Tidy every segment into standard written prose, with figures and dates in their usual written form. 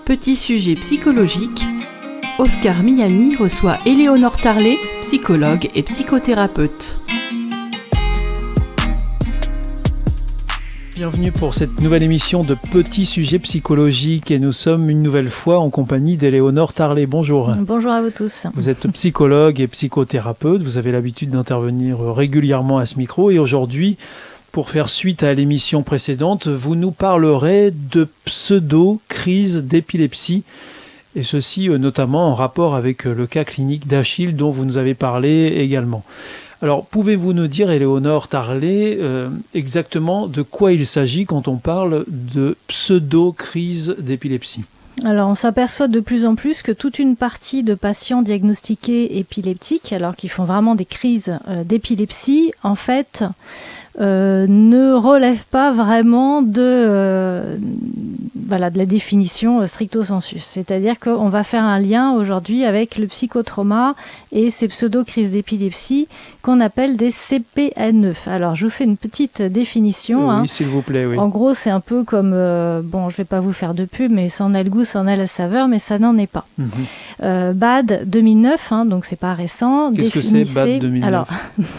Petit sujet psychologique, Oscar Miani reçoit Éléonore Tarlet, psychologue et psychothérapeute. Bienvenue pour cette nouvelle émission de Petit sujet psychologique et nous sommes une nouvelle fois en compagnie d'Éléonore Tarlet. Bonjour. Bonjour à vous tous. Vous êtes psychologue et psychothérapeute, vous avez l'habitude d'intervenir régulièrement à ce micro et aujourd'hui, pour faire suite à l'émission précédente, vous nous parlerez de pseudo-crise d'épilepsie et ceci notamment en rapport avec le cas clinique d'Achille dont vous nous avez parlé également. Alors, pouvez-vous nous dire, Éléonore Tarlet, exactement de quoi il s'agit quand on parle de pseudo-crise d'épilepsie ? Alors, on s'aperçoit de plus en plus que toute une partie de patients diagnostiqués épileptiques, alors qu'ils font vraiment des crises d'épilepsie, en fait, ne relèvent pas vraiment de la définition stricto sensu. C'est-à-dire qu'on va faire un lien aujourd'hui avec le psychotrauma et ces pseudo-crises d'épilepsie qu'on appelle des CPNE. Alors, je vous fais une petite définition. Oui, s'il vous plaît, oui. En gros, c'est un peu comme, je vais pas vous faire de pub, mais ça en a le goût, ça en a la saveur, mais ça n'en est pas. BAD 2009, donc c'est pas récent. Qu'est-ce que c'est BAD 2009 ? Alors,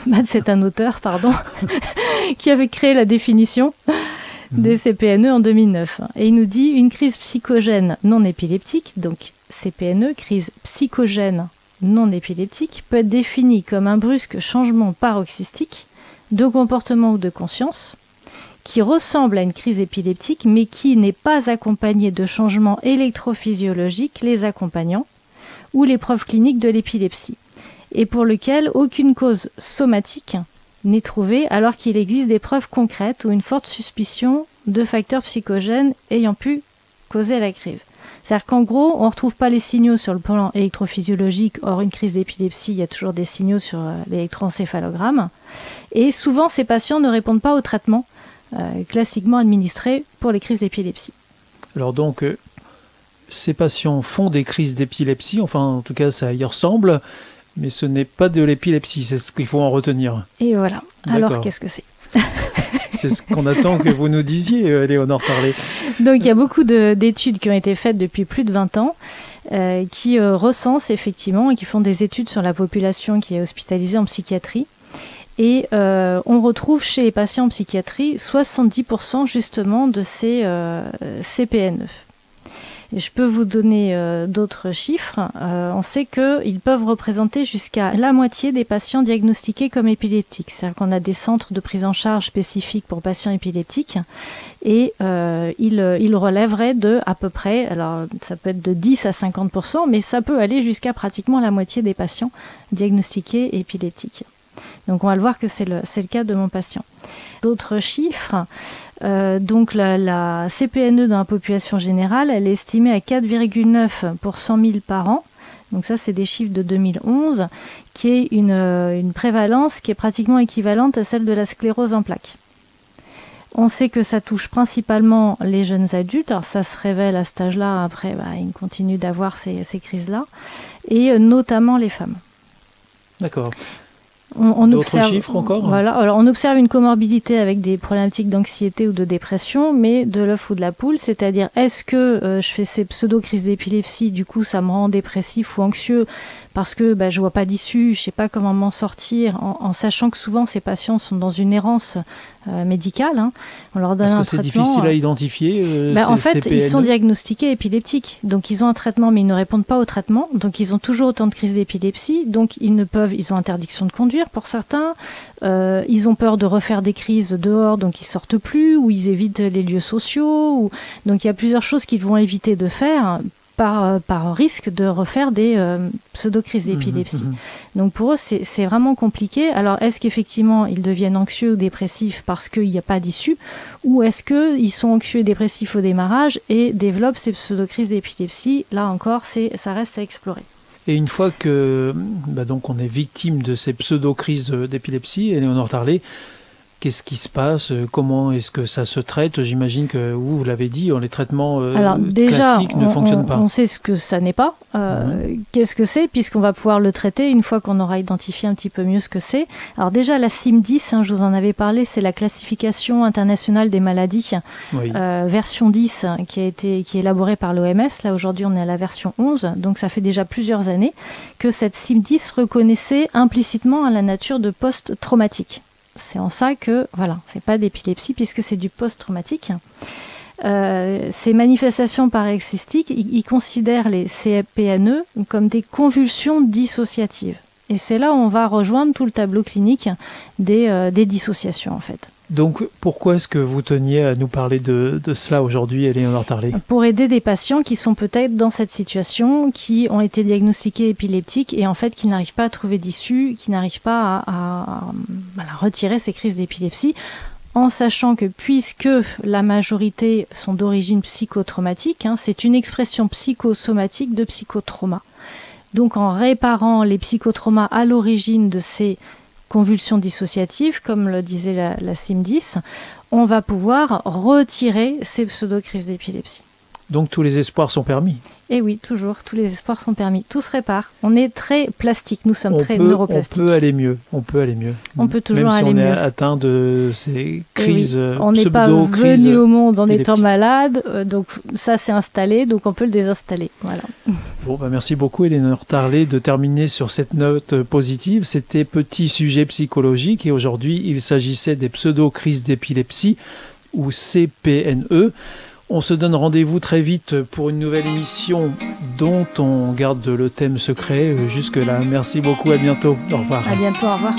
BAD, c'est un auteur, qui avait créé la définition des CPNE en 2009. Et il nous dit une crise psychogène non épileptique, donc CPNE, crise psychogène non épileptique, peut être définie comme un brusque changement paroxystique de comportement ou de conscience qui ressemble à une crise épileptique mais qui n'est pas accompagné de changements électrophysiologiques les accompagnant ou les preuves cliniques de l'épilepsie et pour lequel aucune cause somatique n'est trouvée alors qu'il existe des preuves concrètes ou une forte suspicion de facteurs psychogènes ayant pu causer la crise. C'est-à-dire qu'en gros, on ne retrouve pas les signaux sur le plan électrophysiologique. Or, une crise d'épilepsie, il y a toujours des signaux sur l'électroencéphalogramme. Et souvent, ces patients ne répondent pas au traitement classiquement administré pour les crises d'épilepsie. Alors donc, ces patients font des crises d'épilepsie, enfin en tout cas ça y ressemble, mais ce n'est pas de l'épilepsie, c'est ce qu'il faut en retenir. Et voilà. D'accord. Alors, qu'est-ce que c'est ? C'est ce qu'on attend que vous nous disiez, Éléonore Tarlet. Donc, il y a beaucoup d'études qui ont été faites depuis plus de 20 ans qui recensent effectivement et qui font des études sur la population qui est hospitalisée en psychiatrie. Et on retrouve chez les patients en psychiatrie 70% justement de ces CPNE. Et je peux vous donner d'autres chiffres. On sait qu'ils peuvent représenter jusqu'à la moitié des patients diagnostiqués comme épileptiques. C'est-à-dire qu'on a des centres de prise en charge spécifiques pour patients épileptiques et ils relèveraient de à peu près, alors ça peut être de 10 à 50%, mais ça peut aller jusqu'à pratiquement la moitié des patients diagnostiqués épileptiques. Donc on va le voir que c'est le cas de mon patient. D'autres chiffres, donc la CPNE dans la population générale, elle est estimée à 4,9 pour 100 000 par an. Donc ça, c'est des chiffres de 2011, qui est une prévalence qui est pratiquement équivalente à celle de la sclérose en plaques. On sait que ça touche principalement les jeunes adultes. Alors ça se révèle à cet âge-là, après ils continuent d'avoir ces crises-là, et notamment les femmes. D'accord. D'autres chiffres encore ? Voilà. Alors on observe une comorbidité avec des problématiques d'anxiété ou de dépression, mais de l'œuf ou de la poule, c'est-à-dire est-ce que je fais ces pseudo-crises d'épilepsie, du coup ça me rend dépressif ou anxieux parce que je vois pas d'issue, je sais pas comment m'en sortir, en sachant que souvent ces patients sont dans une errance médicale. On leur donne un traitement. Est-ce que c'est difficile à identifier En fait, CPNE? Ils sont diagnostiqués épileptiques, donc ils ont un traitement, mais ils ne répondent pas au traitement, donc ils ont toujours autant de crises d'épilepsie, donc ils ont interdiction de conduire pour certains, ils ont peur de refaire des crises dehors, donc ils sortent plus, ou ils évitent les lieux sociaux, donc il y a plusieurs choses qu'ils vont éviter de faire par risque de refaire des pseudo-crises d'épilepsie. Donc pour eux, c'est vraiment compliqué. Alors est-ce qu'effectivement ils deviennent anxieux ou dépressifs parce qu'il n'y a pas d'issue, ou est-ce qu'ils sont anxieux et dépressifs au démarrage et développent ces pseudo-crises d'épilepsie ? Là encore, ça reste à explorer. Et une fois que donc on est victime de ces pseudo-crises d'épilepsie, Éléonore Tarlet, Qu'est-ce qui se passe? Comment est-ce que ça se traite? J'imagine que vous l'avez dit, les traitements classiques ne fonctionnent pas. On sait ce que ça n'est pas. Qu'est-ce que c'est? Puisqu'on va pouvoir le traiter une fois qu'on aura identifié un petit peu mieux ce que c'est. Alors déjà, la CIM-10, je vous en avais parlé, c'est la classification internationale des maladies, version 10, qui est élaborée par l'OMS. Là, aujourd'hui, on est à la version 11, donc ça fait déjà plusieurs années que cette CIM-10 reconnaissait implicitement à la nature de post-traumatique. C'est en ça que, voilà, c'est pas d'épilepsie puisque c'est du post-traumatique. Ces manifestations paroxystiques, ils considèrent les CPNE comme des convulsions dissociatives. Et c'est là où on va rejoindre tout le tableau clinique des dissociations, en fait. Donc, pourquoi est-ce que vous teniez à nous parler de cela aujourd'hui, Éléonore Tarlet? Pour aider des patients qui sont peut-être dans cette situation, qui ont été diagnostiqués épileptiques et en fait qui n'arrivent pas à trouver d'issue, qui n'arrivent pas à retirer ces crises d'épilepsie, en sachant que puisque la majorité sont d'origine psychotraumatique, c'est une expression psychosomatique de psychotrauma. Donc en réparant les psychotraumas à l'origine de ces convulsions dissociatives, comme le disait la CIM-10, on va pouvoir retirer ces pseudo-crises d'épilepsie. Donc tous les espoirs sont permis? Et oui, toujours, tous les espoirs sont permis. Tout se répare. On est très plastique, nous sommes très neuroplastiques. On peut aller mieux. On peut aller mieux. On peut toujours aller mieux. Même si on est atteint de ces crises pseudo-crises. On n'est pas venu au monde en étant malade, donc ça s'est installé, donc on peut le désinstaller. Voilà. Bon, merci beaucoup Éléonore Tarlet de terminer sur cette note positive. C'était Petit Sujet Psychologique et aujourd'hui il s'agissait des pseudo-crises d'épilepsie ou CPNE. On se donne rendez-vous très vite pour une nouvelle émission dont on garde le thème secret. Jusque-là, merci beaucoup, à bientôt. Au revoir. À bientôt, au revoir.